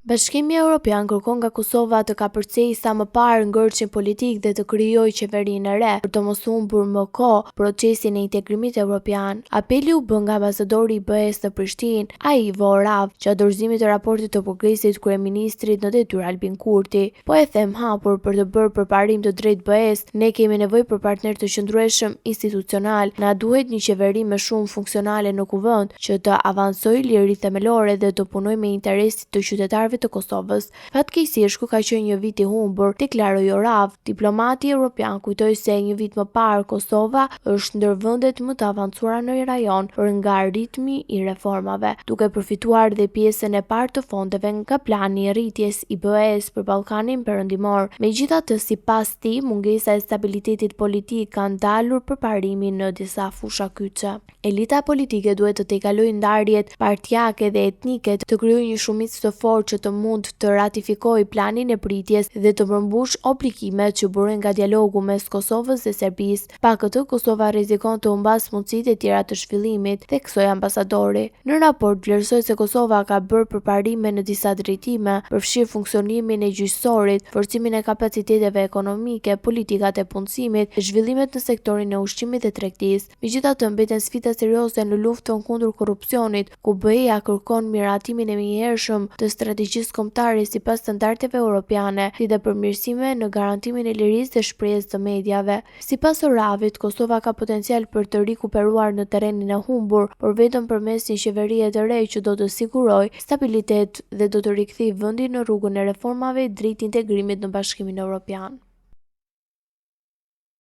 Bashkimi Evropian kërkon nga Kosova të kapërcejë sa më parë ngërçin politik dhe të krijojë qeverinë e re për të mos humbur më kohë procesin e integrimit evropian. Apeli u bë nga ambasadori i BE-s në Prishtinë, Ivo Orav, gjatë dorëzimit të raportit të progresit kryeministrit në detyrë Albin Kurti. Po e them hapur për të bërë përparim të drejtë BE-s, ne kemi nevojë për partner të qëndrueshëm institucional. Na duhet një qeveri më shumë funksionale në kuvend që të avancojë liri themelore dhe të punojë me interesit të qytetarëve të Kosovës. Fatkeqësisht ku ka qenë një vit i humbur, deklaroi Orav. Diplomati evropian kujtoi se një vit më parë Kosova është ndër vendet më të avancuara në rajon për nga ritmi i reformave, duke përfituar dhe pjesën e parë të fondeve nga plani i rritjes i BE-s për Ballkanin Perëndimor. Megjithatë, sipas tij, mungesa e stabilitetit politik ka ndalur përparimin në disa fusha kyçe. Elita politike duhet të tejkalojë ndarjet partijake dhe etnike, të krijojë një shumicë të fortë që të mund të ratifikojë planin e pritjes dhe të përmbush obligimet që burojnë nga dialogu mes Kosovës dhe Serbisë. Pa këtë, Kosova rrezikon të humbas mundësitë e tjera të zhvillimit, theksoi ambasadori. Në raport vlerësoi se Kosova ka bërë përparime në disa drejtime, përfshirë funksionimin e gjyqësorit, forcimin e kapaciteteve ekonomike, politikat e punësimit dhe zhvillimet në sektorin e ushqimit dhe tregtisë. Megjithatë, mbeten sfida serioze në luftën kundër korrupsionit, ku BE-ja kërkon miratimin e menjëhershëm të strategjisë kombëtare sipas standardeve europiane, si dhe përmirësime në garantimin e lirisë dhe shprehjes së mediave. Sipas Oravit, Kosova ka potencial për të rikuperuar në terrenin e humbur, por vetëm përmes një qeverie të re që do të sigurojë stabilitet dhe do të rikthejë vendin në rrugën e reformave drejt integrimit në Bashkimin Evropian.